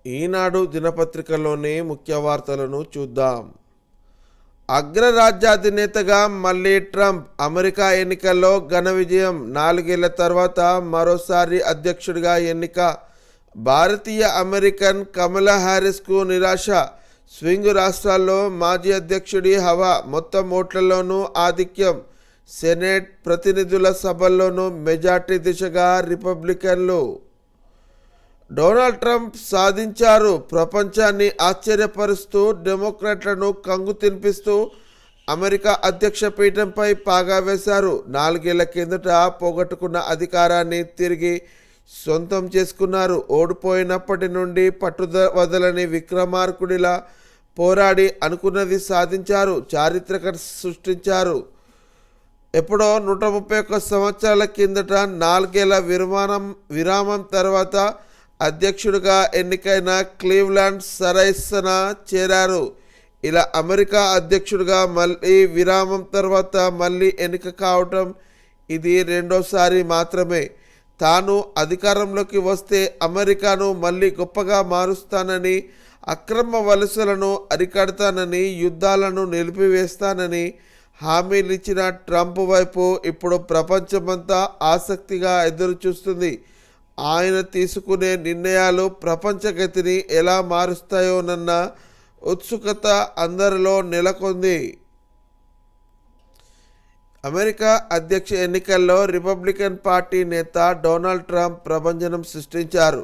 ఈనాడు దినపత్రికలోని ముఖ్య వార్తలను చూద్దాం. అగ్రరాజ్యాధినేతగా మళ్ళీ ట్రంప్. అమెరికా ఎన్నికల్లో ఘన విజయం. 4 ఏళ్ల తర్వాత మరోసారి అధ్యక్షుడిగా ఎన్నిక. భారతీయ అమెరికన్ కమలా హ్యారిస్కు నిరాశ. స్వింగ్ రాష్ట్రాల్లో మాజీ అధ్యక్షుడి హవా. మొత్తం ఓట్లలోనూ ఆధిక్యం. సెనేట్, ప్రతినిధుల సభల్లోనూ మెజార్టీ దిశగా రిపబ్లికన్లు. డొనాల్డ్ ట్రంప్ సాధించారు. ప్రపంచాన్ని ఆశ్చర్యపరుస్తూ, డెమోక్రాట్లను కంగు తినిపిస్తూ అమెరికా అధ్యక్ష పీఠంపై పాగా వేశారు. 4 ఏళ్ల కిందట పోగొట్టుకున్న అధికారాన్ని తిరిగి సొంతం చేసుకున్నారు. ఓడిపోయినప్పటి నుండి వదలని విక్రమార్కుడిలా పోరాడి అనుకున్నది సాధించారు. చారిత్రక సృష్టించారు. ఎప్పుడో 131 సంవత్సరాల కిందట 4 ఏళ్ల విరామం తర్వాత అధ్యక్షుడిగా ఎన్నికైన క్లీవ్లాండ్ సరైసన చేరారు. ఇలా అమెరికా అధ్యక్షుడిగా మళ్ళీ విరామం తర్వాత మళ్ళీ ఎన్నిక కావటం ఇది రెండోసారి మాత్రమే. తాను అధికారంలోకి వస్తే అమెరికాను మళ్ళీ గొప్పగా మారుస్తానని, అక్రమ వలసలను అరికడతానని, యుద్ధాలను నిలిపివేస్తానని హామీలిచ్చిన ట్రంప్ వైపు ఇప్పుడు ప్రపంచమంతా ఆసక్తిగా ఎదురుచూస్తుంది. ఆయన తీసుకునే నిర్ణయాలు ప్రపంచ గతిని ఎలా మారుస్తాయోనన్న ఉత్సుకత అందరిలో నెలకొంది. అమెరికా అధ్యక్ష ఎన్నికల్లో రిపబ్లికన్ పార్టీ నేత డొనాల్డ్ ట్రంప్ ప్రభంజనం సృష్టించారు.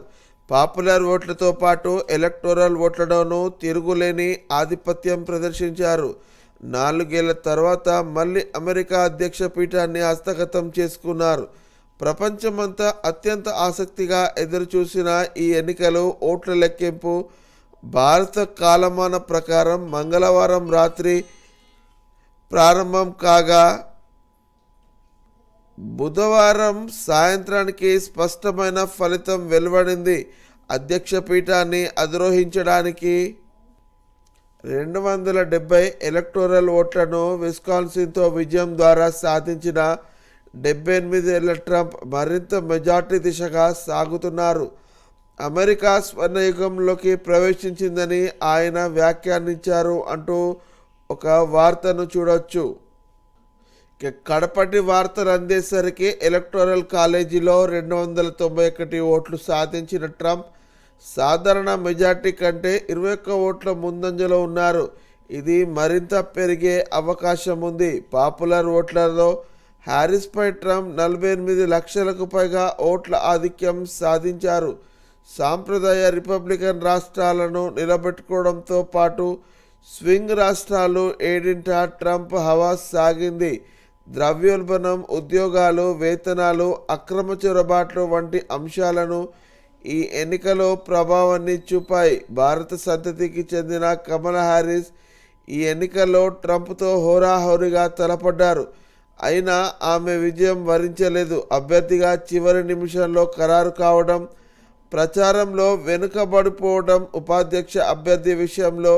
పాపులర్ ఓట్లతో పాటు ఎలక్టోరల్ ఓట్లలోనూ తిరుగులేని ఆధిపత్యం ప్రదర్శించారు. 4 ఏళ్ల తర్వాత మళ్ళీ అమెరికా అధ్యక్ష పీఠాన్ని హస్తగతం చేసుకున్నారు. ప్రపంచమంతా అత్యంత ఆసక్తిగా ఎదురుచూసిన ఈ ఎన్నికలు ఓట్ల లెక్కింపు భారత కాలమాన ప్రకారం మంగళవారం రాత్రి ప్రారంభం కాగా, బుధవారం సాయంత్రానికి స్పష్టమైన ఫలితం వెలువడింది. అధ్యక్ష పీఠాన్ని అధిరోహించడానికి 270 ఎలక్టోరల్ ఓట్లను విస్కాన్సిన్తో విజయం ద్వారా సాధించిన 78 ఏళ్ల ట్రంప్ మరింత మెజార్టీ దిశగా సాగుతున్నారు. అమెరికా స్వర్ణయుగంలోకి ప్రవేశించిందని ఆయన వ్యాఖ్యానించారు అంటూ ఒక వార్తను చూడొచ్చు. కడపటి వార్తలు అందేసరికి ఎలక్టోరల్ కాలేజీలో 291 ఓట్లు సాధించిన ట్రంప్ సాధారణ మెజార్టీ కంటే 21 ఓట్ల ముందంజలో ఉన్నారు. ఇది మరింత పెరిగే అవకాశం ఉంది. పాపులర్ ఓట్లలో హ్యారిస్పై ట్రంప్ 48 లక్షలకు పైగా ఓట్ల ఆధిక్యం సాధించారు. సాంప్రదాయ రిపబ్లికన్ రాష్ట్రాలను నిలబెట్టుకోవడంతో పాటు స్వింగ్ రాష్ట్రాలు 7 ట్రంప్ హవా సాగింది. ద్రవ్యోల్బణం, ఉద్యోగాలు, వేతనాలు, అక్రమ చొరబాట్లు వంటి అంశాలను ఈ ఎన్నికలో ప్రభావాన్ని చూపాయి. భారత సంతతికి చెందిన కమలా హ్యారిస్ ఈ ఎన్నికల్లో ట్రంప్తో హోరాహోరీగా తలపడ్డారు. అయినా ఆమె విజయం వరించలేదు. అభ్యర్థిగా చివరి నిమిషంలో ఖరారు కావడం, ప్రచారంలో వెనుకబడిపోవడం, ఉపాధ్యక్ష అభ్యర్థి విషయంలో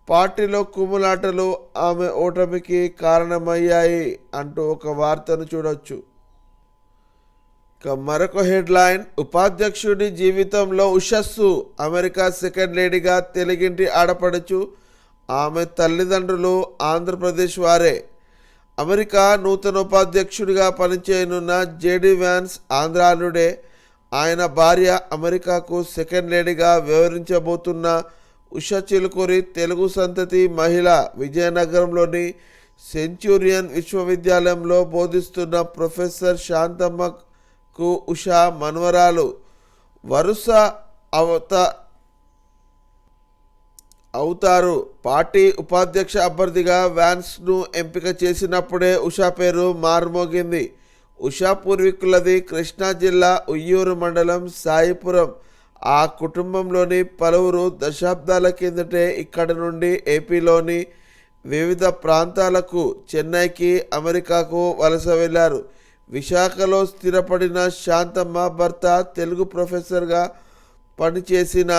పార్టీలో కుమ్ములాటలు ఆమె ఓటమికి కారణమయ్యాయి అంటూ ఒక వార్తను చూడొచ్చు. మరొక హెడ్లైన్, ఉపాధ్యక్షుడి జీవితంలో ఉషస్సు. అమెరికా సెకండ్ లేడీగా తెలుగింటి ఆడపడుచు. ఆమె తల్లిదండ్రులు ఆంధ్రప్రదేశ్ వారే. అమెరికా నూతన ఉపాధ్యక్షుడిగా పనిచేయనున్న జేడీ వ్యాన్స్ ఆంధ్రానుడే. ఆయన భార్య అమెరికాకు సెకండ్ లేడీగా వ్యవహరించబోతున్న ఉషా చిలుకూరి తెలుగు సంతతి మహిళ. విజయనగరంలోని సెంచూరియన్ విశ్వవిద్యాలయంలో బోధిస్తున్న ప్రొఫెసర్ శాంతమ్మకు ఉషా మనవరాలు. వరుస అవుతారు. పార్టీ ఉపాధ్యక్ష అభ్యర్థిగా వ్యాన్స్ను ఎంపిక చేసినప్పుడే ఉషా పేరు మారుమోగింది. ఉషా పూర్వీకులది కృష్ణా జిల్లా ఉయ్యూరు మండలం సాయిపురం. ఆ కుటుంబంలోని పలువురు దశాబ్దాల కిందటే ఇక్కడి నుండి ఏపీలోని వివిధ ప్రాంతాలకు, చెన్నైకి, అమెరికాకు వలస వెళ్ళారు. విశాఖలో స్థిరపడిన శాంతమ్మ భర్త తెలుగు ప్రొఫెసర్గా పనిచేసిన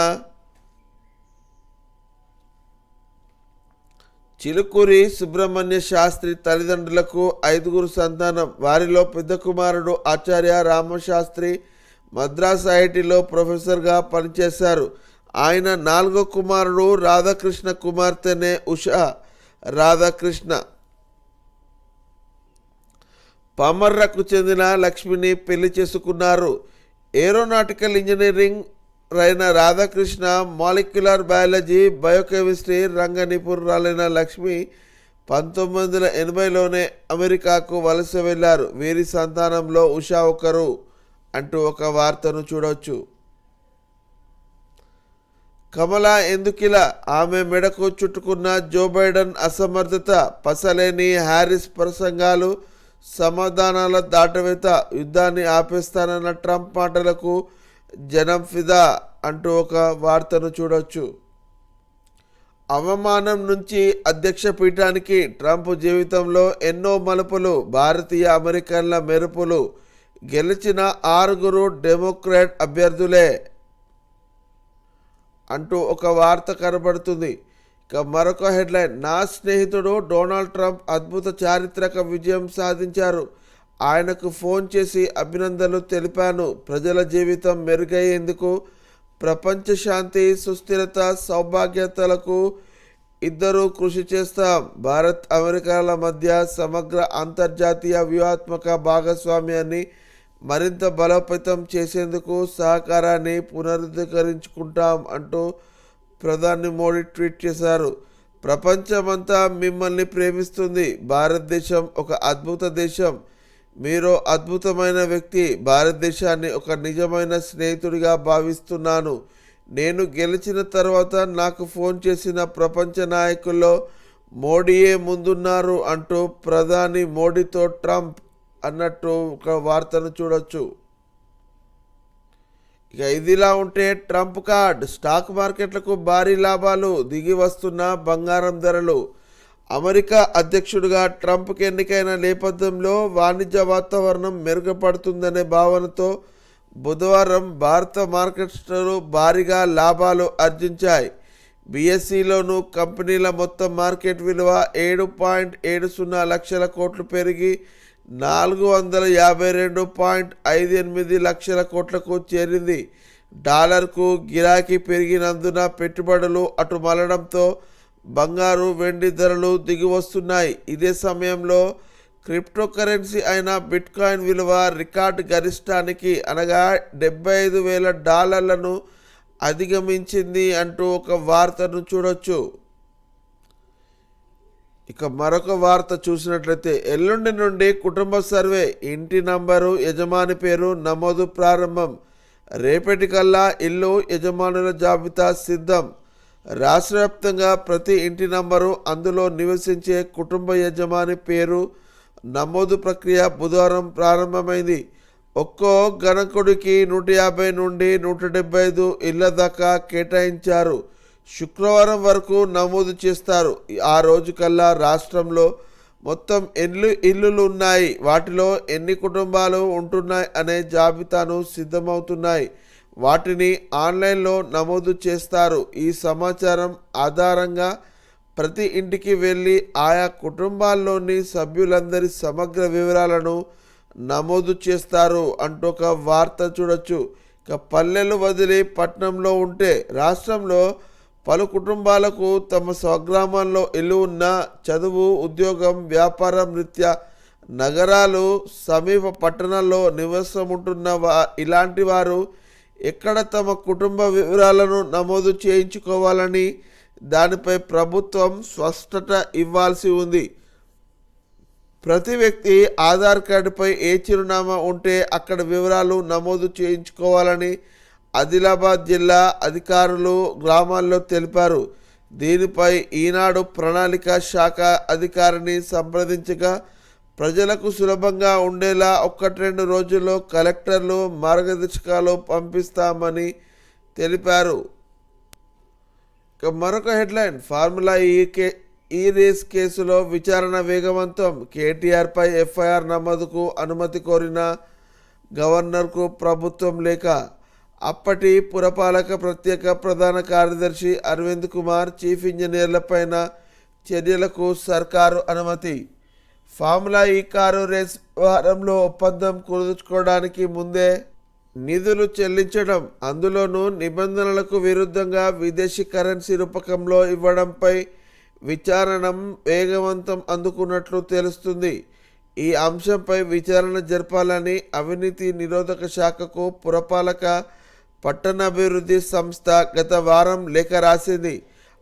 చిలుకూరి సుబ్రహ్మణ్య శాస్త్రి తల్లిదండ్రులకు 5 సంతానం. వారిలో పెద్ద కుమారుడు ఆచార్య రామశాస్త్రి మద్రాస్ ఐఐటిలో ప్రొఫెసర్గా పనిచేశారు. ఆయన 4వ కుమారుడు రాధాకృష్ణ కుమార్తెనే ఉషా రాధాకృష్ణ. పమర్రకు చెందిన లక్ష్మిని పెళ్లి చేసుకున్నారు. ఏరోనాటికల్ ఇంజనీరింగ్ అయిన రాధాకృష్ణ మాలిక్యులర్ బయాలజీ, బయోకెమిస్ట్రీ రంగ నిపుణురాలైన లక్ష్మి 1980లోనే అమెరికాకు వలస వెళ్లారు. వీరి సంతానంలో ఉషా ఒకరు అంటూ ఒక వార్తను చూడవచ్చు. కమలా ఎందుకిలా? ఆమె మెడకు చుట్టుకున్న జో బైడెన్ అసమర్థత, పసలేని హ్యారిస్ ప్రసంగాలు, సమాధానాల దాటవేత, యుద్ధాన్ని ఆపేస్తానన్న ట్రంప్ మాటలకు జనం ఫిదా అంటూ ఒక వార్తను చూడవచ్చు. అవమానం నుంచి అధ్యక్ష పీఠానికి ట్రంప్ జీవితంలో ఎన్నో మలుపులు, భారతీయ అమెరికన్ల మెరుపులు, గెలిచిన 6 డెమోక్రాట్ అభ్యర్థులే అంటూ ఒక వార్త కనబడుతుంది. ఇక మరొక హెడ్లైన్, నా స్నేహితుడు డొనాల్డ్ ట్రంప్ అద్భుత చారిత్రక విజయం సాధించారు. ఆయనకు ఫోన్ చేసి అభినందనలు తెలిపాను. ప్రజల జీవితం మెరుగయ్యేందుకు, ప్రపంచ శాంతి, సుస్థిరత, సౌభాగ్యతలకు ఇద్దరూ కృషి చేస్తాం. భారత్ అమెరికాల మధ్య సమగ్ర అంతర్జాతీయ వ్యూహాత్మక భాగస్వామ్యాన్ని మరింత బలోపేతం చేసేందుకు సహకారాన్ని పునరుద్ధరించుకుంటాం అంటూ ప్రధాని మోడీ ట్వీట్ చేశారు. ప్రపంచమంతా మిమ్మల్ని ప్రేమిస్తుంది. భారతదేశం ఒక అద్భుత దేశం. మీరు అద్భుతమైన వ్యక్తి. భారతదేశాన్ని ఒక నిజమైన స్నేహితుడిగా భావిస్తున్నాను. నేను గెలిచిన తర్వాత నాకు ఫోన్ చేసిన ప్రపంచ నాయకుల్లో మోడీయే ముందున్నారు అంటూ ప్రధాని మోడీతో ట్రంప్ అన్నట్టు ఒక వార్తను చూడొచ్చు. ఇక ఇదిలా ఉంటే ట్రంప్ కార్డ్, స్టాక్ మార్కెట్లకు భారీ లాభాలు, దిగి వస్తున్న బంగారం ధరలు. అమెరికా అధ్యక్షుడిగా ట్రంప్కి ఎన్నికైన నేపథ్యంలో వాణిజ్య వాతావరణం మెరుగుపడుతుందనే భావనతో బుధవారం భారత మార్కెట్స్లో భారీగా లాభాలు ఆర్జించాయి. బీఎస్ఈలోనూ కంపెనీల మొత్తం మార్కెట్ విలువ 7.70 లక్షల కోట్లు పెరిగి 452.58 లక్షల కోట్లకు చేరింది. డాలర్కు గిరాకీ పెరిగినందున పెట్టుబడులు అటు మళ్లడంతో బంగారు, వెండి ధరలు దిగి వస్తున్నాయి. ఇదే సమయంలో క్రిప్టో కరెన్సీ అయిన బిట్కాయిన్ విలువ రికార్డు గరిష్టానికి అనగా $75,000 అధిగమించింది అంటూ ఒక వార్తను చూడొచ్చు. ఇక మరొక వార్త చూసినట్లయితే, ఎల్లుండి నుండి కుటుంబ సర్వే, ఇంటి నంబరు, యజమాని పేరు నమోదు ప్రారంభం. రేపటికల్లా ఇల్లు యజమానుల జాబితా సిద్ధం. రాష్ట్ర వ్యాప్తంగా ప్రతి ఇంటి నంబరు, అందులో నివసించే కుటుంబ యజమాని పేరు నమోదు ప్రక్రియ బుధవారం ప్రారంభమైంది. ఒక్కో గణకుడికి 150 నుండి 175 ఇళ్ల దాకా కేటాయించారు. శుక్రవారం వరకు నమోదు చేస్తారు. ఆ రోజు కల్లా రాష్ట్రంలో మొత్తం ఎన్ని ఇల్లులు ఉన్నాయి, వాటిలో ఎన్ని కుటుంబాలు ఉంటున్నాయి అనే జాబితాను సిద్ధమవుతున్నాయి. వాటిని ఆన్లైన్లో నమోదు చేస్తారు. ఈ సమాచారం ఆధారంగా ప్రతి ఇంటికి వెళ్ళి ఆయా కుటుంబాల్లోని సభ్యులందరి సమగ్ర వివరాలను నమోదు చేస్తారు అంటూ ఒక వార్త చూడొచ్చు. ఇక పల్లెలు వదిలి పట్టణంలో ఉంటే, రాష్ట్రంలో పలు కుటుంబాలకు తమ స్వగ్రామాల్లో ఇల్లు ఉన్న, చదువు, ఉద్యోగం, వ్యాపారం రీత్యా నగరాలు, సమీప పట్టణాల్లో నివాసం ఉంటున్న ఇలాంటి వారు ఎక్కడ తమ కుటుంబ వివరాలను నమోదు చేయించుకోవాలని దానిపై ప్రభుత్వం స్పష్టత ఇవ్వాల్సి ఉంది. ప్రతి వ్యక్తి ఆధార్ కార్డుపై ఏ చిరునామా ఉంటే అక్కడ వివరాలు నమోదు చేయించుకోవాలని ఆదిలాబాద్ జిల్లా అధికారులు గ్రామాల్లో తెలిపారు. దీనిపై ఈనాడు ప్రణాళిక శాఖ అధికారిని సంప్రదించగా ప్రజలకు సులభంగా ఉండేలా 1-2 రోజుల్లో కలెక్టర్లు మార్గదర్శకాలు పంపిస్తామని తెలిపారు. మరొక హెడ్లైన్, ఫార్ములా ఈ రేస్ కేసులో విచారణ వేగవంతం. కేటీఆర్పై ఎఫ్ఐఆర్ నమోదుకు అనుమతి కోరిన గవర్నర్కు ప్రభుత్వం లేఖ. అప్పటి పురపాలక ప్రత్యేక ప్రధాన కార్యదర్శి అరవింద్ కుమార్, చీఫ్ ఇంజనీర్లపైన చర్యలకు సర్కారు అనుమతి. ఫార్ములా ఈ కారు రేస్ వారంలో ఒప్పందం కుదుర్చుకోవడానికి ముందే నిధులు చెల్లించడం, అందులోనూ నిబంధనలకు విరుద్ధంగా విదేశీ కరెన్సీ రూపకంలో ఇవ్వడంపై విచారణ వేగవంతం అందుకున్నట్లు తెలుస్తుంది. ఈ అంశంపై విచారణ జరపాలని అవినీతి నిరోధక శాఖకు పురపాలక పట్టణాభివృద్ధి సంస్థ గత వారం లేఖ రాసింది.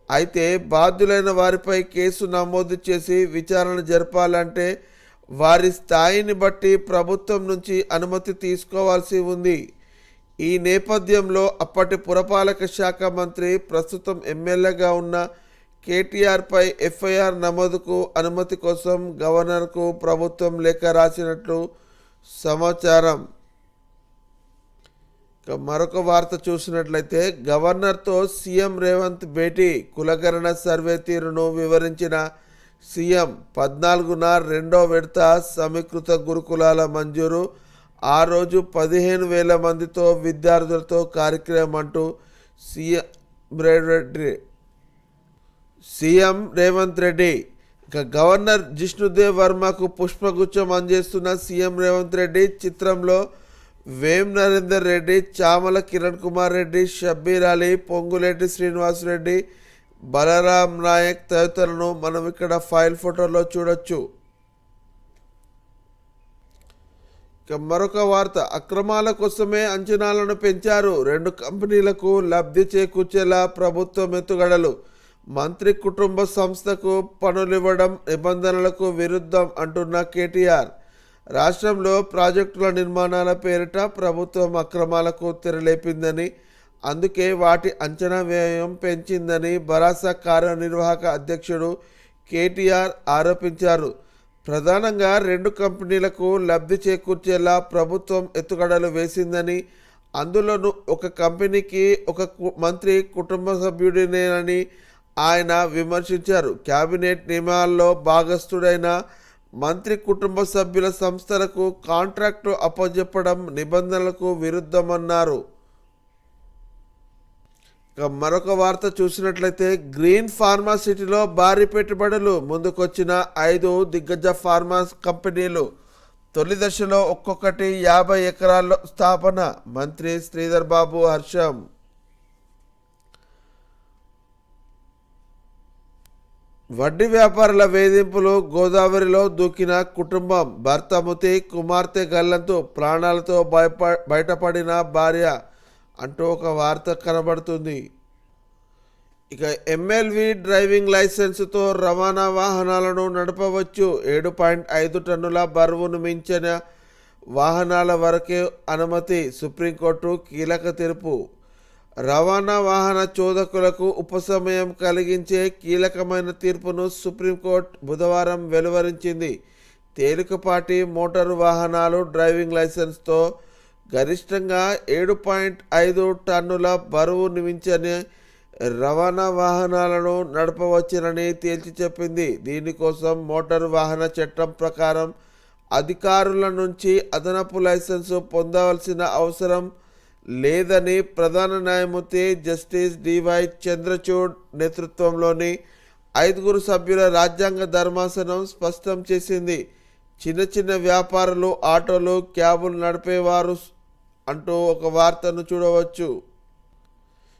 అయితే బాధ్యులైన వారిపై కేసు నమోదు చేసి విచారణ జరపాలంటే వారి స్థాయిని బట్టి ప్రభుత్వం నుంచి అనుమతి తీసుకోవాల్సి ఉంది. ఈ నేపథ్యంలో అప్పటి పురపాలక శాఖ మంత్రి, ప్రస్తుతం ఎమ్మెల్యేగా ఉన్న కేటీఆర్పై ఎఫ్ఐఆర్ నమోదుకు అనుమతి కోసం గవర్నర్కు ప్రభుత్వం లేఖ రాసినట్లు సమాచారం. మరొక వార్త చూసినట్లయితే, గవర్నర్తో సీఎం రేవంత్ భేటీ, కులగణన సర్వే తీరును వివరించిన సీఎం. 14న రెండో విడత సమీకృత గురుకులాల మంజూరు, ఆ రోజు 15,000 మందితో విద్యార్థులతో కార్యక్రమం అంటూ సీఎం రేవంత్ రెడ్డి. ఇక గవర్నర్ జిష్ణుదేవ్ వర్మకు పుష్పగుచ్చం అందజేస్తున్న సీఎం రేవంత్ రెడ్డి. చిత్రంలో వేం నరేందర్ రెడ్డి, చామల కిరణ్ కుమార్ రెడ్డి, షబ్బీర్ అలీ, పొంగులేటి శ్రీనివాసరెడ్డి, బలరాం నాయక్ తదితరులను మనం ఇక్కడ ఫైల్ ఫోటోలో చూడొచ్చు. ఇక మరొక వార్త, అక్రమాల కోసమే అంచనాలను పెంచారు, 2 కంపెనీలకు లబ్ధి చేకూర్చేలా ప్రభుత్వం ఎత్తుగడలు. మంత్రి కుటుంబ సంస్థకు పనులివ్వడం నిబంధనలకు విరుద్ధం అంటున్న కేటీఆర్. రాష్ట్రంలో ప్రాజెక్టుల నిర్మాణాల పేరిట ప్రభుత్వం అక్రమాలకు తెరలేపిందని, అందుకే వాటి అంచనా వ్యయం పెంచిందని భరాసా కార్యనిర్వాహక అధ్యక్షుడు కేటీఆర్ ఆరోపించారు. ప్రధానంగా 2 కంపెనీలకు లబ్ధి చేకూర్చేలా ప్రభుత్వం ఎత్తుగడలు వేసిందని, అందులోనూ ఒక కంపెనీకి ఒక మంత్రి కుటుంబ సభ్యుడినేనని ఆయన విమర్శించారు. కేబినెట్ నియమాల్లో భాగస్థుడైన మంత్రి కుటుంబ సభ్యుల సంస్థలకు కాంట్రాక్టు అప్పజెప్పడం నిబంధనలకు విరుద్ధమన్నారు. మరొక వార్త చూసినట్లయితే, గ్రీన్ ఫార్మాసిటీలో భారీ పెట్టుబడులు, ముందుకొచ్చిన 5 దిగ్గజ ఫార్మా కంపెనీలు. తొలి దశలో ఒక్కొక్కటి 50 ఎకరాల్లో స్థాపన. మంత్రి శ్రీధర్ బాబు హర్షం. వడ్డీ వ్యాపారుల వేధింపులు, గోదావరిలో దూకిన కుటుంబం, భర్త మృతి, కుమార్తె గల్లంతు, ప్రాణాలతో బయటపడిన భార్య అంటూ ఒక వార్త కనబడుతుంది. ఇక ఎమ్మెల్వీ డ్రైవింగ్ లైసెన్సుతో రవాణా వాహనాలను నడపవచ్చు. 7.5 టన్నుల బరువును మించిన వాహనాల వరకే అనుమతి, సుప్రీంకోర్టు కీలక తీర్పు. రవాణా వాహన చోదకులకు ఉపశమనం కలిగించే కీలకమైన తీర్పును సుప్రీంకోర్టు బుధవారం వెలువరించింది. తేలికపాటి మోటారు వాహనాలు డ్రైవింగ్ లైసెన్స్తో గరిష్టంగా 7.5 టన్నుల బరువు మించని రవాణా వాహనాలను నడపవచ్చునని తేల్చి చెప్పింది. దీనికోసం మోటారు వాహన చట్టం ప్రకారం అధికారుల నుంచి అదనపు లైసెన్సు పొందవలసిన అవసరం లేదని ప్రధాన న్యాయమూర్తి జస్టిస్ డివై చంద్రచూడ్ నేతృత్వంలోని 5 సభ్యుల రాజ్యాంగ ధర్మాసనం స్పష్టం చేసింది. చిన్న వ్యాపారులు, ఆటోలు, క్యాబులు నడిపేవారు అంటూ ఒక వార్తను చూడవచ్చు.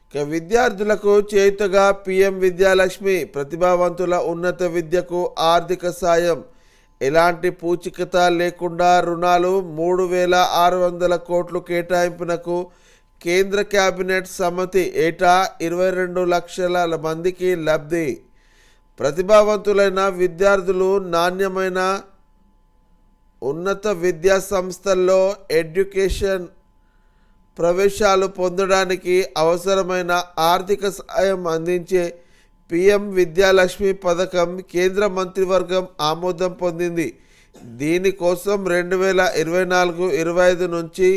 ఇక విద్యార్థులకు చేయుతగా పీఎం విద్యాలక్ష్మి, ప్రతిభావంతుల ఉన్నత విద్యకు ఆర్థిక సాయం, ఎలాంటి పూచికత లేకుండా రుణాలు, 3,600 కోట్లు కేటాయింపునకు కేంద్ర కేబినెట్ సమ్మతి. ఏటా 22 లక్షల మందికి లబ్ధి. ప్రతిభావంతులైన విద్యార్థులు నాణ్యమైన ఉన్నత విద్యా సంస్థల్లో ఎడ్యుకేషన్ ప్రవేశాలు పొందడానికి అవసరమైన ఆర్థిక సాయం అందించే పీఎం విద్యాలక్ష్మి పథకం కేంద్ర మంత్రివర్గం ఆమోదం పొందింది. దీనికోసం 2024-25 నుంచి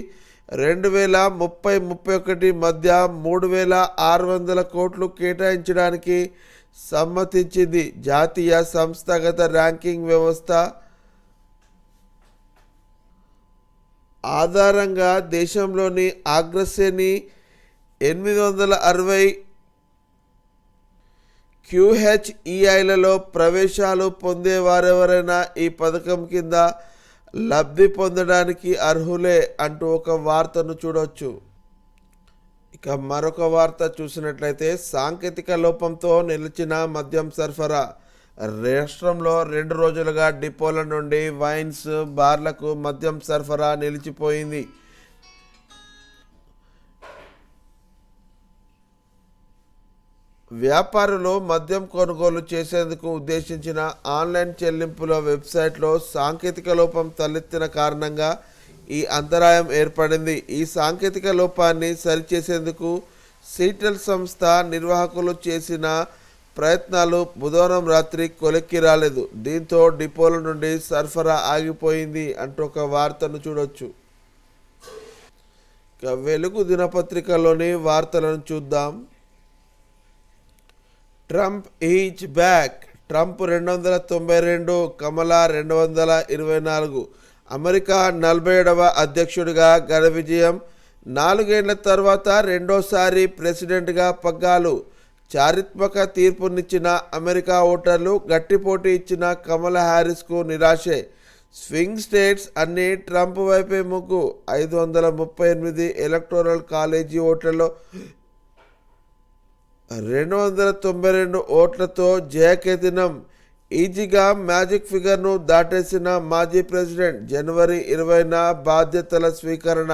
2030-31 మధ్య 3,600 కోట్లు కేటాయించడానికి సమ్మతించింది. జాతీయ సంస్థాగత ర్యాంకింగ్ వ్యవస్థ ఆధారంగా దేశంలోని అగ్రశ్రేణి 860 QHEIలలో ప్రవేశాలు పొందేవారెవరైనా ఈ పథకం కింద లబ్ధి పొందడానికి అర్హులే అంటూ ఒక వార్తను చూడవచ్చు. ఇక మరొక వార్త చూసినట్లయితే సాంకేతిక లోపంతో నిలిచిన మద్యం సరఫరా. రాష్ట్రంలో 2 రోజులుగా డిపోల నుండి వైన్స్ బార్లకు మద్యం సరఫరా నిలిచిపోయింది. వ్యాపారులు మద్యం కొనుగోలు చేసేందుకు ఉద్దేశించిన ఆన్లైన్ చెల్లింపుల వెబ్సైట్లో సాంకేతిక లోపం తలెత్తిన కారణంగా ఈ అంతరాయం ఏర్పడింది. ఈ సాంకేతిక లోపాన్ని సరిచేసేందుకు సీటెల్ సంస్థ నిర్వాహకులు చేసిన ప్రయత్నాలు బుధవారం రాత్రి కొలిక్కి రాలేదు. దీంతో డిపోల నుండి సరఫరా ఆగిపోయింది అంటూ ఒక వార్తను చూడొచ్చు. ఇక వెలుగు దినపత్రికలోని వార్తలను చూద్దాం. Trump is back. Trump 292, Kamala 224. America 47వ అధ్యక్షుడిగా ఘన విజయం. 4 ఏళ్ల తర్వాత రెండోసారి ప్రెసిడెంట్గా పగ్గాలు. చారిత్రక తీర్పునిచ్చిన అమెరికా ఓటర్లు గట్టి పోటీ ఇచ్చిన కమలా హ్యారిస్కు నిరాశే. స్వింగ్ స్టేట్స్ అన్నీ ట్రంప్ వైపే మొగ్గు. 538 ఎలక్టోరల్ కాలేజీ ఓట్లలో 292 ఓట్లతో జయకేతనం. ఈజీగా మ్యాజిక్ ఫిగర్ను దాటేసిన మాజీ ప్రెసిడెంట్. జనవరి 20న బాధ్యతల స్వీకరణ.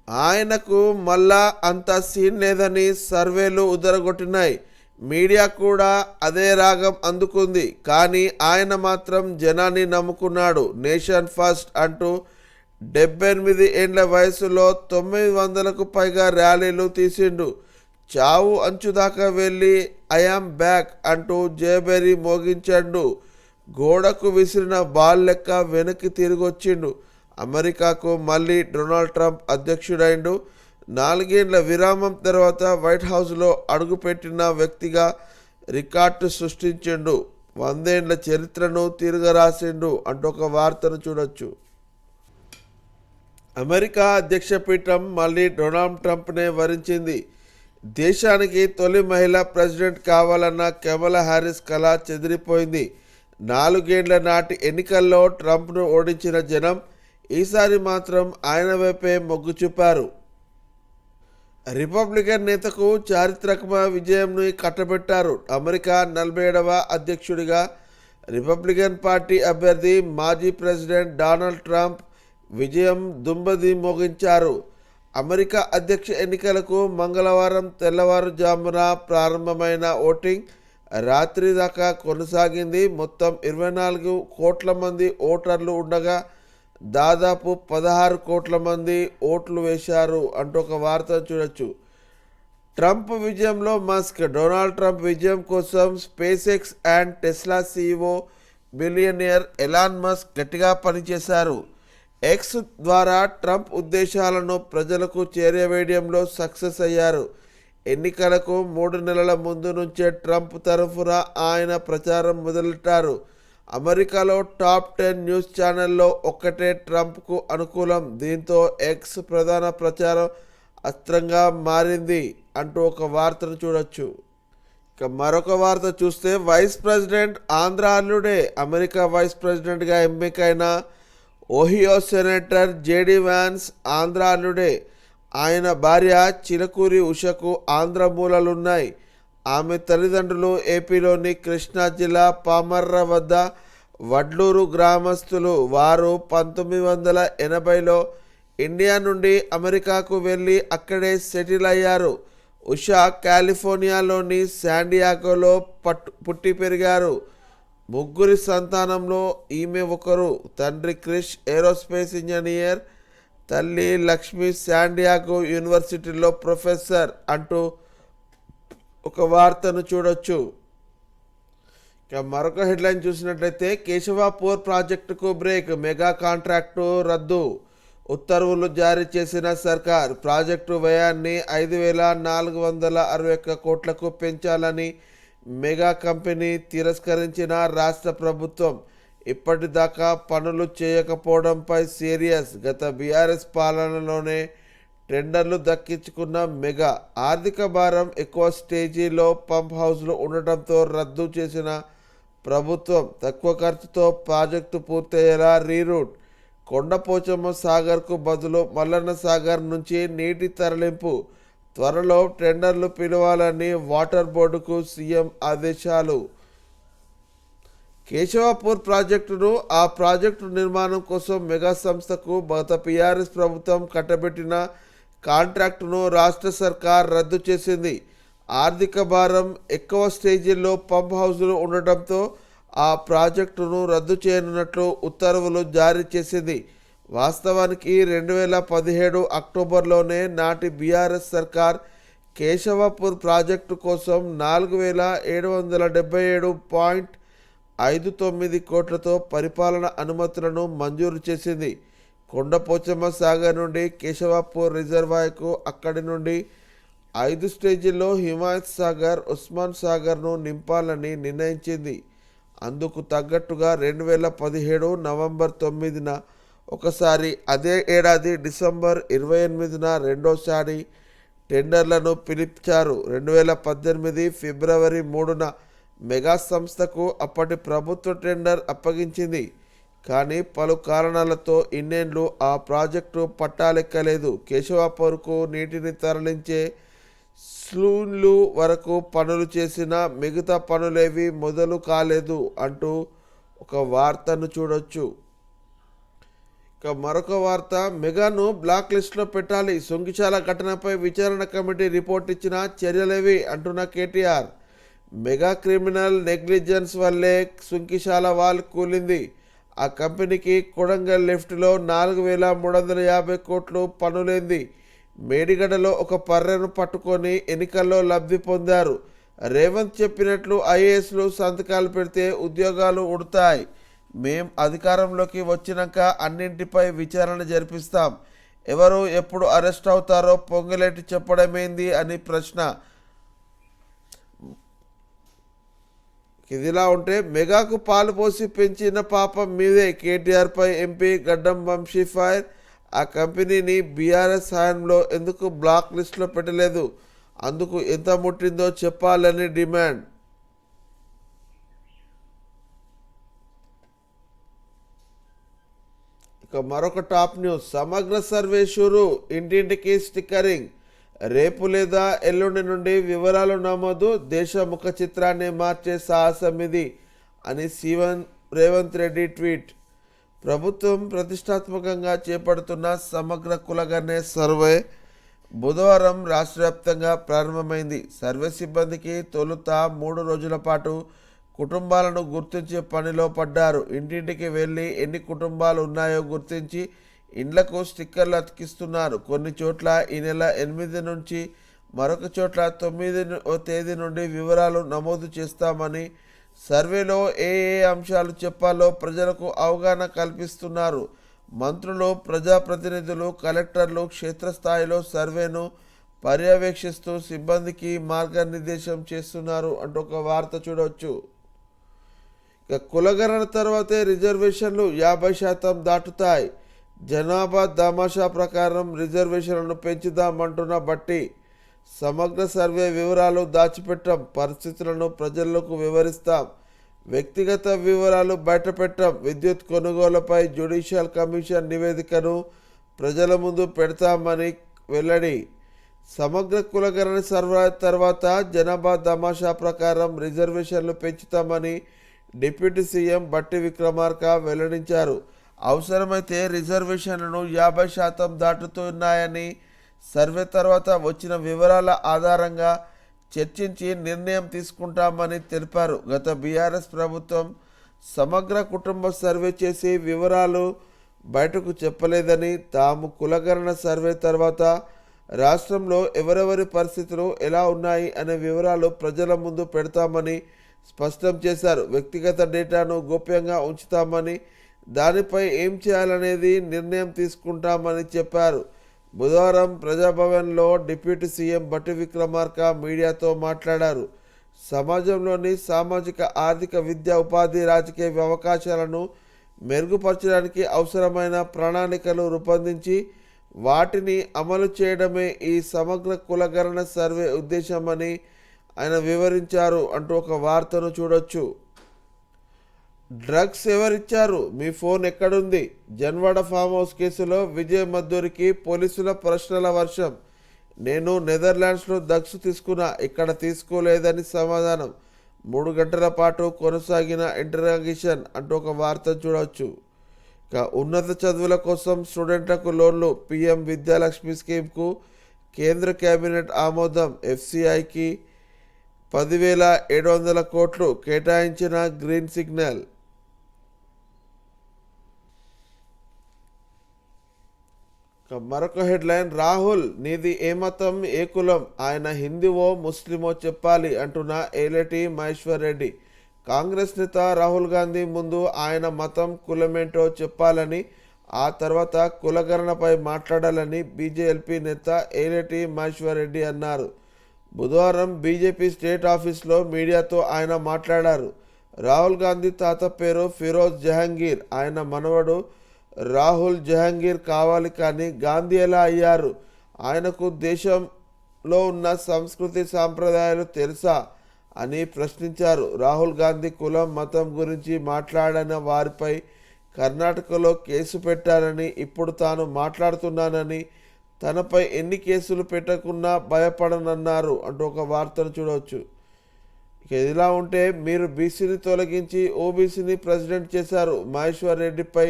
ఆయనకు మళ్ళా అంత సీన్ లేదని సర్వేలు ఉదరగొట్టినాయి. మీడియా కూడా అదే రాగం అందుకుంది. కానీ ఆయన మాత్రం జనాన్ని నమ్ముకున్నాడు. నేషన్ ఫస్ట్ అంటూ 78 ఏండ్ల వయసులో 900కు పైగా ర్యాలీలు తీసిండు. చావు అంచుదాకా వెళ్ళి ఐఆమ్ బ్యాక్ అంటూ జయబెరీ మోగించాడు. గోడకు విసిరిన బాల్ లెక్క వెనక్కి తిరిగొచ్చిండు. అమెరికాకు మళ్ళీ డొనాల్డ్ ట్రంప్ అధ్యక్షుడైండు. 4 ఏళ్ల విరామం తర్వాత వైట్ హౌస్లో అడుగుపెట్టిన వ్యక్తిగా రికార్డు సృష్టించిండు. 100 ఏండ్ల చరిత్రను తిరగరాసిండు అంటూ ఒక వార్తను చూడొచ్చు. అమెరికా అధ్యక్ష పీఠం మళ్ళీ డొనాల్డ్ ట్రంప్నే వరించింది. దేశానికి తొలి మహిళా ప్రెసిడెంట్ కావాలన్న కమలా హ్యారిస్ కళ చెదిరిపోయింది. 4 ఏళ్ల నాటి ఎన్నికల్లో ట్రంప్ను ఓడించిన జనం ఈసారి మాత్రం ఆయన వైపే మొగ్గు చూపారు. రిపబ్లికన్ నేతకు చారిత్రక విజయంను కట్టబెట్టారు. అమెరికా 47వ అధ్యక్షుడిగా రిపబ్లికన్ పార్టీ అభ్యర్థి మాజీ ప్రెసిడెంట్ డొనాల్డ్ ట్రంప్ విజయం దుంబది మోగించారు. అమెరికా అధ్యక్ష ఎన్నికలకు మంగళవారం తెల్లవారుజామున ప్రారంభమైన ఓటింగ్ రాత్రి దాకా కొనసాగింది. మొత్తం 24 కోట్ల మంది ఓటర్లు ఉండగా దాదాపు 16 కోట్ల మంది ఓట్లు వేశారు అంటూ ఒక వార్త చూడొచ్చు. ట్రంప్ విజయంలో మస్క్. డొనాల్డ్ ట్రంప్ విజయం కోసం space X and Tesla CEO billionaire Elon Musk గట్టిగా పనిచేశారు. ఎక్స్ ద్వారా ట్రంప్ ఉద్దేశాలను ప్రజలకు చేరవేయడంలో సక్సెస్ అయ్యారు. ఎన్నికలకు 3 నెలల ముందు నుంచే ట్రంప్ తరఫున ఆయన ప్రచారం మొదలెట్టారు. అమెరికాలో టాప్ 10 న్యూస్ ఛానల్లో ఒక్కటే ట్రంప్కు అనుకూలం. దీంతో ఎక్స్ ప్రధాన ప్రచారం అస్త్రంగా మారింది అంటూ ఒక వార్తను చూడొచ్చు. ఇక మరొక వార్త చూస్తే వైస్ ప్రెసిడెంట్ ఆంధ్ర అల్లుడే. అమెరికా వైస్ ప్రెసిడెంట్గా ఎంపికైన Ohio senator JD Vance Andhra అల్లుడే. ఆయన భార్య చిలకూరి ఉషకు ఆంధ్ర మూలాలున్నాయి. ఆమె తల్లిదండ్రులు ఏపీలోని కృష్ణా జిల్లా పామర్ర వద్ద వడ్లూరు గ్రామస్తులు. వారు 1980లో ఇండియా నుండి అమెరికాకు వెళ్ళి అక్కడే సెటిల్ అయ్యారు. ఉషా కాలిఫోర్నియాలోని శాండియాగోలో పుట్టి పెరిగారు. 3 సంతానంలో ఈమె ఒకరు. తండ్రి క్రిష్ ఏరోస్పేస్ ఇంజనీర్, తల్లి లక్ష్మి శాండియాగో యూనివర్సిటీలో ప్రొఫెసర్ అంటూ ఒక వార్తను చూడొచ్చు. ఇక మరొక హెడ్లైన్ చూసినట్లయితే కేశవాపూర్ ప్రాజెక్టుకు బ్రేక్. మెగా కాంట్రాక్టు రద్దు. ఉత్తర్వులు జారీ చేసిన సర్కార్. ప్రాజెక్టు వ్యయాన్ని 5,461 కోట్లకు పెంచాలని మెగా కంపెనీ తిరస్కరించిన రాష్ట్ర ప్రభుత్వం ఇప్పటిదాకా పనులు చేయకపోవడంపై సీరియస్. గత బీఆర్ఎస్ పాలనలోనే టెండర్లు దక్కించుకున్న మెగా ఆర్థిక భారం ఎక్కువ స్టేజీలో పంప్ హౌస్లు ఉండటంతో రద్దు చేసిన ప్రభుత్వం తక్కువ ఖర్చుతో ప్రాజెక్టు పూర్తయ్యేలా రీరూట్, కొండపోచమ్మ సాగర్కు బదులు మల్లన్న సాగర్ నుంచి నీటి తరలింపు, త్వరలో టెండర్లు పిలవాలని వాటర్ బోర్డుకు సీఎం ఆదేశాలు. కేశవాపూర్ ప్రాజెక్టును ఆ ప్రాజెక్టు నిర్మాణం కోసం మెగా సంస్థకు గత టీఆర్ఎస్ ప్రభుత్వం కట్టబెట్టిన కాంట్రాక్టును రాష్ట్ర సర్కార్ రద్దు చేసింది. ఆర్థిక భారం ఎక్కువ స్టేజీల్లో పంప్ హౌజులు ఉండటంతో ఆ ప్రాజెక్టును రద్దు చేయనున్నట్లు ఉత్తర్వులు జారీ చేసింది. వాస్తవానికి 2017 అక్టోబర్లోనే నాటి బీఆర్ఎస్ సర్కార్ కేశవాపూర్ ప్రాజెక్టు కోసం 4777.59 కోట్లతో పరిపాలన అనుమతులను మంజూరు చేసింది. కొండపోచమ్మ సాగర్ నుండి కేశవాపూర్ రిజర్వాయర్కు అక్కడి నుండి 5 స్టేజీల్లో హిమాయత్ సాగర్, ఉస్మాన్ సాగర్ను నింపాలని నిర్ణయించింది. అందుకు తగ్గట్టుగా 2017 నవంబర్ 9న ఒకసారి, అదే ఏడాది డిసెంబర్ 28న రెండోసారి టెండర్లను పిలిచారు. 2018 ఫిబ్రవరి 3న మెగా సంస్థకు అప్పటి ప్రభుత్వ టెండర్ అప్పగించింది. కానీ పలు కారణాలతో ఇన్నేళ్లు ఆ ప్రాజెక్టు పట్టాలెక్కలేదు. కేశవాపూర్కు నీటిని తరలించే స్లూన్లు వరకు పనులు చేసినా మిగతా పనులేవి మొదలు కాలేదు అంటూ ఒక వార్తను చూడొచ్చు. ఇక మరొక వార్త, మెగాను బ్లాక్ లిస్టులో పెట్టాలి, సుంకిశాల ఘటనపై విచారణ కమిటీ రిపోర్ట్ ఇచ్చిన చర్యలేవి అంటున్న కేటీఆర్. మెగా క్రిమినల్ నెగ్లిజెన్స్ వల్లే సుంకిశాల వాల్ కూలింది. ఆ కంపెనీకి కొడంగల్ లిఫ్ట్లో 4350 కోట్లు పనులేంది. మేడిగడ్డలో ఒక పర్రెను పట్టుకొని ఎన్నికల్లో లబ్ధి పొందారు. రేవంత్ చెప్పినట్లు ఐఏఎస్లు సంతకాలు పెడితే ఉద్యోగాలు ఉడతాయి. మేం అధికారంలోకి వచ్చినాక అన్నింటిపై విచారణ జరిపిస్తాం. ఎవరు ఎప్పుడు అరెస్ట్ అవుతారో పొంగులేటి చెప్పడమేంది అని ప్రశ్న. ఇదిలా ఉంటే మెగాకు పాలు పోసి పెంచిన పాపం మీదే. కేటీఆర్పై ఎంపీ గడ్డం వంశీ ఫైర్. ఆ కంపెనీని బీఆర్ఎస్ హయాంలో ఎందుకు బ్లాక్ లిస్టులో పెట్టలేదు, అందుకు ఎంత ముట్టిందో చెప్పాలని డిమాండ్. ఇక మరొక టాప్ న్యూస్, సమగ్ర సర్వే షురు, ఇంటింటికి స్టిక్కరింగ్. రేపు లేదా ఎల్లుండి నుండి వివరాలు నమోదు, దేశ ముఖ చిత్రాన్ని మార్చే సాహసం ఇది అని సీఎం రేవంత్ రెడ్డి ట్వీట్. ప్రభుత్వం ప్రతిష్టాత్మకంగా చేపడుతున్న సమగ్ర కులగణన సర్వే బుధవారం రాష్ట్ర వ్యాప్తంగా ప్రారంభమైంది. సర్వే సిబ్బందికి తొలుత 3 రోజుల పాటు కుటుంబాలను గుర్తించే పనిలో పడ్డారు. ఇంటింటికి వెళ్ళి ఎన్ని కుటుంబాలు ఉన్నాయో గుర్తించి ఇండ్లకు స్టిక్కర్లు అతికిస్తున్నారు. కొన్ని చోట్ల ఈ నెల 8 నుంచి, మరొక చోట్ల 9వ తేదీ నుండి వివరాలు నమోదు చేస్తామని, సర్వేలో ఏ అంశాలు చెప్పాలో ప్రజలకు అవగాహన కల్పిస్తున్నారు. మంత్రులు, ప్రజాప్రతినిధులు, కలెక్టర్లు క్షేత్రస్థాయిలో సర్వేను పర్యవేక్షిస్తూ సిబ్బందికి మార్గనిర్దేశం చేస్తున్నారు అంటూ ఒక వార్త చూడవచ్చు. ఇక కులగణన తర్వాతే రిజర్వేషన్లు 50% దాటుతాయి. జనాభా దామాషా ప్రకారం రిజర్వేషన్లను పెంచుదామంటున్న బట్టి. సమగ్ర సర్వే వివరాలు దాచిపెట్టాం, పరిస్థితులను ప్రజలకు వివరిస్తాం, వ్యక్తిగత వివరాలు బయటపెట్టాం. విద్యుత్ కొనుగోలుపై జ్యుడిషియల్ కమిషన్ నివేదికను ప్రజల ముందు పెడతామని వెల్లడి. సమగ్ర కులగణన సర్వే తర్వాత జనాభా దామాషా ప్రకారం రిజర్వేషన్లు పెంచుతామని డిప్యూటీ సీఎం బట్టి విక్రమార్క వెల్లడించారు. అవసరమైతే రిజర్వేషన్లను 50% దాటుతున్నాయని, సర్వే తర్వాత వచ్చిన వివరాల ఆధారంగా చర్చించి నిర్ణయం తీసుకుంటామని తెలిపారు. గత బీఆర్ఎస్ ప్రభుత్వం సమగ్ర కుటుంబ సర్వే చేసి వివరాలు బయటకు చెప్పలేదని, తాము కులగణన సర్వే తర్వాత రాష్ట్రంలో ఎవరెవరి పరిస్థితులు ఎలా ఉన్నాయి అనే వివరాలు ప్రజల ముందు పెడతామని స్పష్టం చేశారు. వ్యక్తిగత డేటాను గోప్యంగా ఉంచుతామని, దానిపై ఏం చేయాలనేది నిర్ణయం తీసుకుంటామని చెప్పారు. బుధవారం ప్రజాభవన్లో డిప్యూటీ సీఎం బట్టి విక్రమార్క మీడియాతో మాట్లాడారు. సమాజంలోని సామాజిక, ఆర్థిక, విద్య, ఉపాధి, రాజకీయ అవకాశాలను మెరుగుపరచడానికి అవసరమైన ప్రణాళికలు రూపొందించి వాటిని అమలు చేయడమే ఈ సమగ్ర కులగణన సర్వే ఉద్దేశమని ఆయన వివరించారు అంటూ ఒక వార్తను చూడొచ్చు. డ్రగ్స్ ఎవరిచ్చారు, మీ ఫోన్ ఎక్కడుంది? జన్వాడ ఫామ్ హౌస్ కేసులో విజయ్ మద్దూరికి పోలీసుల ప్రశ్నల వర్షం. నేను నెదర్లాండ్స్లో డ్రగ్స్ తీసుకున్నా, ఇక్కడ తీసుకోలేదని సమాధానం. 3 గంటల పాటు కొనసాగిన ఇంటరాగేషన్ అంటూ ఒక వార్త చూడవచ్చు. ఇక ఉన్నత చదువుల కోసం స్టూడెంట్లకు లోన్లు, పీఎం విద్యాలక్ష్మి స్కీమ్కు కేంద్ర కేబినెట్ ఆమోదం. ఎఫ్సిఐకి 10,700 కోట్లు కేటాయించిన గ్రీన్ సిగ్నల్. మరొక హెడ్లైన్, రాహుల్ నీది ఏ మతం ఏ కులం, ఆయన హిందువో ముస్లిమో చెప్పాలి అంటున్న ఏలేటి మహేశ్వర్ రెడ్డి. కాంగ్రెస్ నేత రాహుల్ గాంధీ ముందు ఆయన మతం కులమేంటో చెప్పాలని, ఆ తర్వాత కులగణనపై మాట్లాడాలని బీజేపీ నేత ఏలేటి మహేశ్వర్ రెడ్డి అన్నారు. బుధవారం బీజేపీ స్టేట్ ఆఫీస్లో మీడియాతో ఆయన మాట్లాడారు. రాహుల్ గాంధీ తాత పేరు ఫిరోజ్ జహాంగీర్, ఆయన మనవడు రాహుల్ జహాంగీర్ కావాలి, కానీ గాంధీ ఎలా అయ్యారు? ఆయనకు దేశంలో ఉన్న సంస్కృతి సాంప్రదాయాలు తెలుసా అని ప్రశ్నించారు. రాహుల్ గాంధీ కులం మతం గురించి మాట్లాడిన వారిపై కర్ణాటకలో కేసు పెట్టారని, ఇప్పుడు తాను మాట్లాడుతున్నానని, తనపై ఎన్ని కేసులు పెట్టకున్నా భయపడనన్నారు అంటూ ఒక వార్తను చూడవచ్చు. ఇక ఇలా ఉంటే మీరు బీసీని తొలగించి ఓబీసీని ప్రెసిడెంట్ చేశారు. మహేశ్వర్ రెడ్డిపై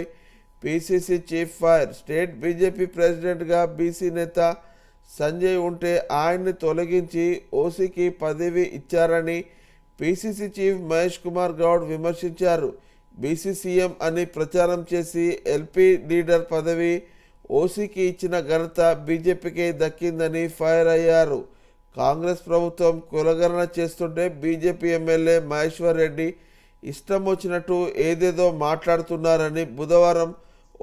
PCC chief fire. State BJP ప్రెసిడెంట్గా బీసీ నేత సంజయ్ ఉంటే ఆయన్ని తొలగించి ఓసీకి పదవి ఇచ్చారని పీసీసీ చీఫ్ మహేష్ కుమార్ గౌడ్ విమర్శించారు. బీసీ సీఎం అని ప్రచారం చేసి ఎల్పీ లీడర్ పదవి ఓసీకి ఇచ్చిన ఘనత బీజేపీకి దక్కిందని ఫైర్ అయ్యారు. కాంగ్రెస్ ప్రభుత్వం కులగణన చేస్తుంటే బీజేపీ ఎమ్మెల్యే మహేశ్వర్ రెడ్డి ఇష్టం వచ్చినట్టు ఏదేదో మాట్లాడుతున్నారని బుధవారం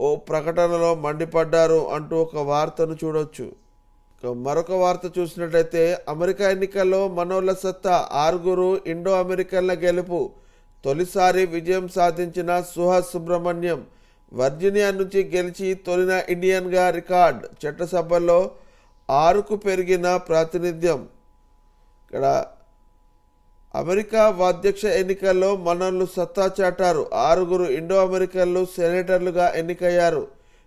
ఓ ప్రకటనలో మండిపడ్డారు అంటూ ఒక వార్తను చూడొచ్చు. మరొక వార్త చూసినట్లయితే, అమెరికా ఎన్నికల్లో మనోళ్ల సత్తా, 6 ఇండో అమెరికన్ల గెలుపు. తొలిసారి విజయం సాధించిన సుహాస్ సుబ్రహ్మణ్యం వర్జీనియా నుంచి గెలిచి తొలిన ఇండియన్గా రికార్డ్. చట్టసభల్లో 6కు పెరిగిన ప్రాతినిధ్యం. ఇక్కడ అమెరికా అధ్యక్ష ఎన్నికల్లో మనోళ్లు సత్తా చాటారు. 6 ఇండో అమెరికన్లు సెనేటర్లుగా ఎన్నికయ్యారు.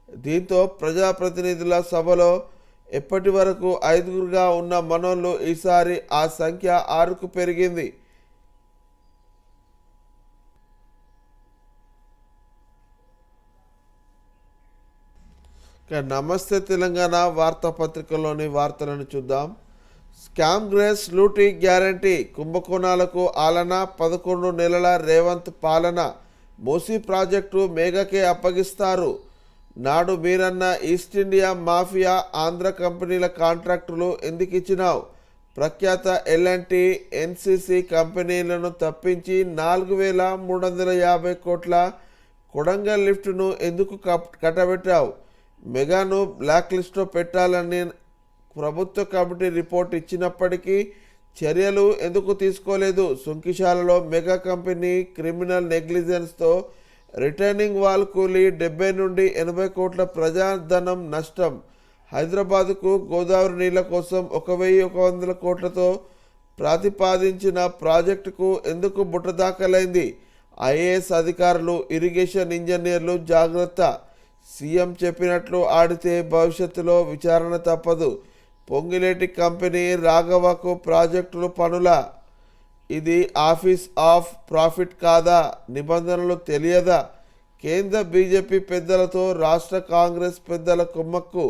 దీంతో ప్రజాప్రతినిధుల సభలో ఎప్పటి వరకు 5గురుగా ఉన్న మనోళ్లు ఈసారి ఆ సంఖ్య 6కు పెరిగింది. నమస్తే తెలంగాణ వార్తాపత్రికలోని వార్తలను చూద్దాం. స్కామ్ గ్రేస్ లూటీ గ్యారంటీ, కుంభకోణాలకు ఆలన, 11 నెలల రేవంత్ పాలన. మూసీ ప్రాజెక్టు మేఘకే అప్పగిస్తారు. నాడు మీరన్న ఈస్ట్ ఇండియా మాఫియా ఆంధ్ర కంపెనీల కాంట్రాక్టులు ఎందుకు ఇచ్చినావు? ప్రఖ్యాత ఎల్ఎన్టీ ఎన్సీసీ కంపెనీలను తప్పించి 4,350 కోట్ల కొడంగల్ లిఫ్ట్ను ఎందుకు కట్టబెట్టావు? మెగాను బ్లాక్ లిస్ట్లో పెట్టాలని ప్రభుత్వ కమిటీ రిపోర్ట్ ఇచ్చినప్పటికీ చర్యలు ఎందుకు తీసుకోలేదు? సుంకిశాలలో మెగా కంపెనీ క్రిమినల్ నెగ్లిజెన్స్తో రిటర్నింగ్ వాల్ కూలీ 70 నుండి 80 కోట్ల ప్రజాధనం నష్టం. హైదరాబాదుకు గోదావరి నీళ్ల కోసం 1,100 కోట్లతో ప్రతిపాదించిన ప్రాజెక్టుకు ఎందుకు బుట్టదాఖలైంది? ఐఏఎస్ అధికారులు, ఇరిగేషన్ ఇంజనీర్లు జాగ్రత్త. సీఎం చెప్పినట్లు ఆడితే భవిష్యత్తులో విచారణ తప్పదు. పొంగిలేటి కంపెనీ రాఘవకు ప్రాజెక్టులు పనుల. ఇది ఆఫీస్ ఆఫ్ ప్రాఫిట్ కాదా? నిబంధనలు తెలియదా? కేంద్ర బీజేపీ పెద్దలతో రాష్ట్ర కాంగ్రెస్ పెద్దల కుమ్మక్కు.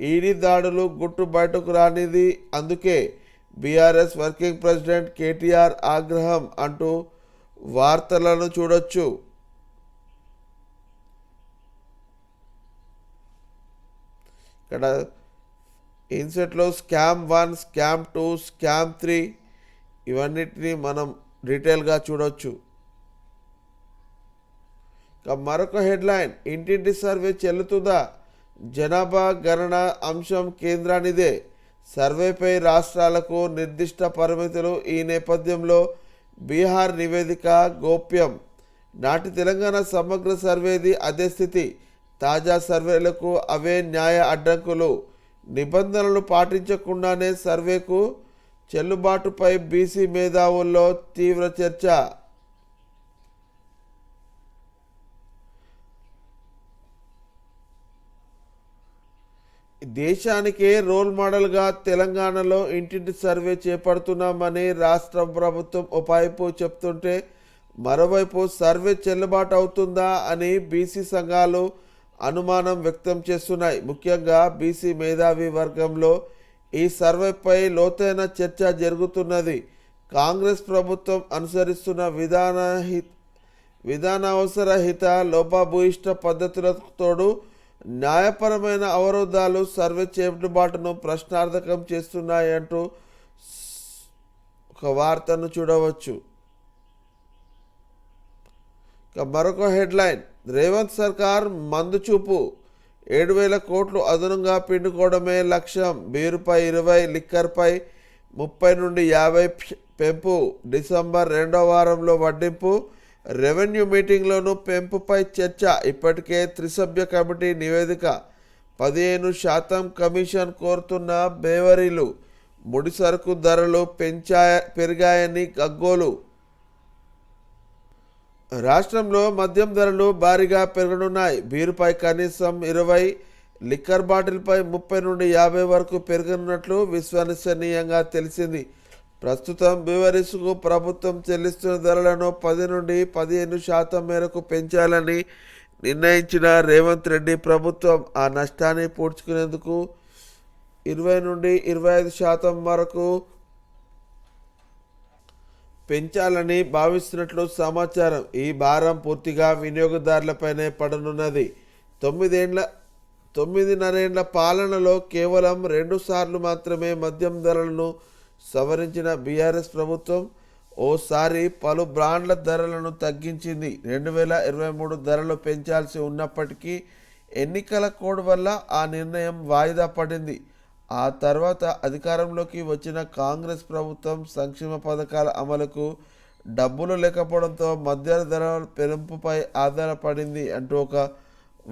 ఈడీ దాడులు గుట్టు బయటకు రానిది, అందుకే బీఆర్ఎస్ వర్కింగ్ ప్రెసిడెంట్ కేటీఆర్ ఆగ్రహం అంటూ వార్తలను చూడొచ్చు. ఇక్కడ ఇన్సెట్లో స్కామ్ 1, స్కామ్ 2, స్కామ్ 3 ఇవన్నిటిని మనం డీటెయిల్గా చూడవచ్చు. మరొక హెడ్లైన్, ఇంటింటి సర్వే చెల్లుతుందా? జనాభా గణన అంశం కేంద్రానిదే. సర్వేపై రాష్ట్రాలకు నిర్దిష్ట పరిమితులు. ఈ నేపథ్యంలో బీహార్ నివేదిక గోప్యం. నాటి తెలంగాణ సమగ్ర సర్వేది అదే స్థితి. తాజా సర్వేలకు అవే న్యాయ అడ్డంకులు. నిబంధనలు పాటించకుండానే సర్వేకు చెల్లుబాటుపై బీసీ మేధావుల్లో తీవ్ర చర్చ. దేశానికే రోల్ మోడల్గా తెలంగాణలో ఇంటింటి సర్వే చేపడుతున్నామని రాష్ట్ర ప్రభుత్వం ఒకవైపు చెప్తుంటే మరోవైపు సర్వే చెల్లుబాటు అవుతుందా అని బీసీ సంఘాలు అనుమానం వ్యక్తం చేస్తున్నాయి. ముఖ్యంగా బీసీ మేధావి వర్గంలో ఈ సర్వేపై లోతైన చర్చ జరుగుతున్నది. కాంగ్రెస్ ప్రభుత్వం అనుసరిస్తున్న విధానావసరహిత లోపభూయిష్ట పద్ధతులకు తోడు న్యాయపరమైన అవరోధాలు సర్వే చెల్లుబాటును ప్రశ్నార్థకం చేస్తున్నాయంటూ ఒక వార్తను చూడవచ్చు. మరొక హెడ్లైన్, రేవంత్ సర్కార్ మందు చూపు, 7,000 కోట్లు అదనంగా పిండుకోవడమే లక్ష్యం. బీరుపై 20, లిక్కర్పై 30 నుండి 50 పెంపు. డిసెంబర్ 2వ వారంలో వడ్డింపు. రెవెన్యూ మీటింగ్లోనూ పెంపుపై చర్చ. ఇప్పటికే త్రిసభ్య కమిటీ నివేదిక. 15% కమిషన్ కోరుతున్న బేవరీలు. ముడిసరుకు ధరలు పెరిగాయని గగ్గోలు. రాష్ట్రంలో మద్యం ధరలు భారీగా పెరగనున్నాయి. బీరుపై కనీసం 20, లిక్కర్ బాటిల్పై 30 నుండి 50 వరకు పెరగనున్నట్లు విశ్వసనీయంగా తెలిసింది. ప్రస్తుతం బీవరీస్కు ప్రభుత్వం చెల్లిస్తున్న ధరలను 10 నుండి 15% మేరకు పెంచాలని నిర్ణయించిన రేవంత్ రెడ్డి ప్రభుత్వం ఆ నష్టాన్ని పూడ్చుకునేందుకు 20 నుండి 25% వరకు పెంచాలని భావిస్తున్నట్లు సమాచారం. ఈ భారం పూర్తిగా వినియోగదారులపైనే పడనున్నది. 9.5 పాలనలో కేవలం 2 సార్లు మాత్రమే మద్యం ధరలను సవరించిన బీఆర్ఎస్ ప్రభుత్వం ఓసారి పలు బ్రాండ్ల ధరలను తగ్గించింది. 2023 ధరలు పెంచాల్సి ఉన్నప్పటికీ ఎన్నికల కోడ్ వల్ల ఆ నిర్ణయం వాయిదా పడింది. ఆ తర్వాత అధికారంలోకి వచ్చిన కాంగ్రెస్ ప్రభుత్వం సంక్షేమ పథకాల అమలుకు డబ్బులు లేకపోవడంతో మద్య ధరల పెంపుపై ఆధారపడింది అంటూ ఒక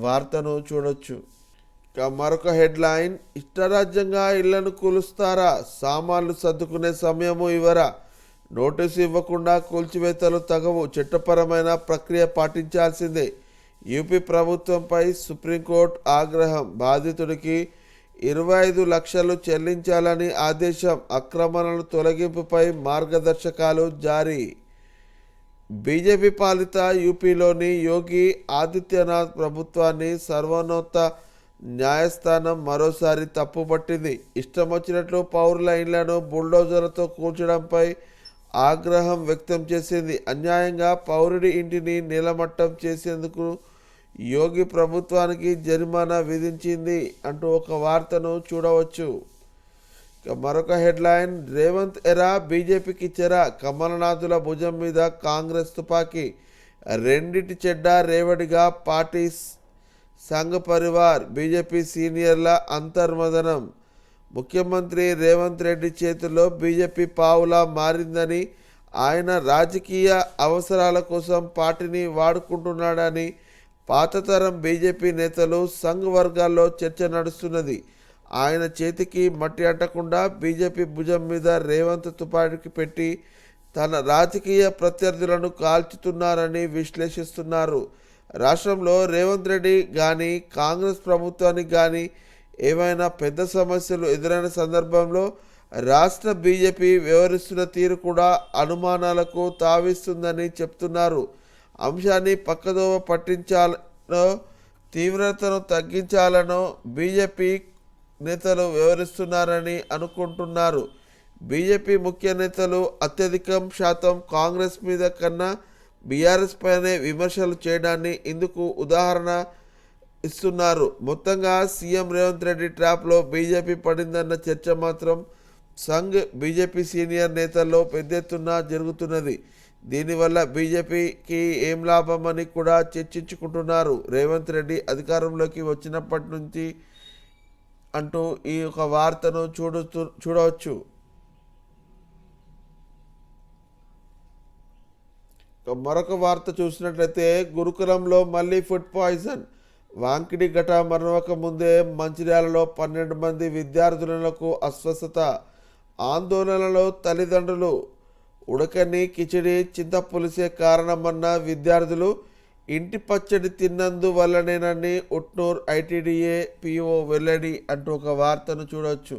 వార్తను చూడొచ్చు. మరొక హెడ్లైన్, ఇష్టరాజ్యంగా ఇళ్లను కూలుస్తారా, సామాన్లు సర్దుకునే సమయము ఇవ్వరా, నోటీసు ఇవ్వకుండా కూల్చివేతలు తగవు, చట్టపరమైన ప్రక్రియ పాటించాల్సిందే. యూపీ ప్రభుత్వంపై సుప్రీంకోర్టు ఆగ్రహం. బాధితుడికి 25 లక్షలు చెల్లించాలని ఆదేశం. అక్రమణల తొలగింపుపై మార్గదర్శకాలు జారీ. బీజేపీ పాలిత యూపీలోని యోగి ఆదిత్యనాథ్ ప్రభుత్వాన్ని సర్వోన్నత న్యాయస్థానం మరోసారి తప్పుపట్టింది. ఇష్టం వచ్చినట్లు పౌరుల ఇళ్లను బుల్డోజర్లతో కూల్చడంపై ఆగ్రహం వ్యక్తం చేసింది. అన్యాయంగా పౌరుడి ఇంటిని నేలమట్టం చేసేందుకు యోగి ప్రభుత్వానికి జరిమానా విధించింది అంటూ ఒక వార్తను చూడవచ్చు. మరొక హెడ్లైన్, రేవంత్ ఎరా బీజేపీకి చెర, కమలనాథుల భుజం మీద కాంగ్రెస్ తుపాకీ, రెండిటి చెడ్డ రేవడిగా పార్టీ సంఘ్ పరివార్, బీజేపీ సీనియర్ల అంతర్మదనం. ముఖ్యమంత్రి రేవంత్ రెడ్డి చేతుల్లో బీజేపీ పావులా మారిందని, ఆయన రాజకీయ అవసరాల కోసం పార్టీని వాడుకుంటున్నాడని పాతతరం బీజేపీ నేతలు సంఘ్ వర్గాల్లో చర్చ నడుస్తున్నది. ఆయన చేతికి మట్టి అంటకుండా బీజేపీ భుజం మీద రేవంత్ తుపాకీ పెట్టి తన రాజకీయ ప్రత్యర్థులను కాల్చుతున్నారని విశ్లేషిస్తున్నారు. రాష్ట్రంలో రేవంత్ రెడ్డి కానీ కాంగ్రెస్ ప్రభుత్వానికి కానీ ఏవైనా పెద్ద సమస్యలు ఎదురైన సందర్భంలో రాష్ట్ర బీజేపీ వ్యవహరిస్తున్న తీరు కూడా అనుమానాలకు తావిస్తుందని చెప్తున్నారు. అంశాన్ని పక్కదోవ పట్టించాలనో తీవ్రతను తగ్గించాలనో బీజేపీ నేతలు వ్యవహరిస్తున్నారని అనుకుంటున్నారు. బీజేపీ ముఖ్య నేతలు అత్యధికం శాతం కాంగ్రెస్ మీద కన్నా బీఆర్ఎస్ పైనే విమర్శలు చేయడాన్ని ఇందుకు ఉదాహరణ ఇస్తున్నారు. మొత్తంగా సీఎం రేవంత్ రెడ్డి ట్రాప్లో బీజేపీ పడిందన్న చర్చ మాత్రం సంఘ్ బీజేపీ సీనియర్ నేతల్లో పెద్ద ఎత్తున జరుగుతున్నది. దీనివల్ల బీజేపీకి ఏం లాభం అని కూడా చర్చించుకుంటున్నారు. రేవంత్ రెడ్డి అధికారంలోకి వచ్చినప్పటి నుంచి అంటూ ఈ ఒక వార్తను చూడవచ్చు. మరొక వార్త చూసినట్లయితే గురుకులంలో మళ్ళీ ఫుడ్ పాయిజన్. వాంకిడి ఘట మరొక ముందే మంచిర్యాలలో 12 మంది విద్యార్థులకు అస్వస్థత. ఆందోళనలో తల్లిదండ్రులు. ఉడకని కిచిడి చింతపులిసే కారణమన్న విద్యార్థులు. ఇంటి పచ్చడి తిన్నందువల్లనేనని ఉట్నూర్ ఐటీడీఏ పీఓ వెల్లడి అంటూ ఒక వార్తను చూడవచ్చు.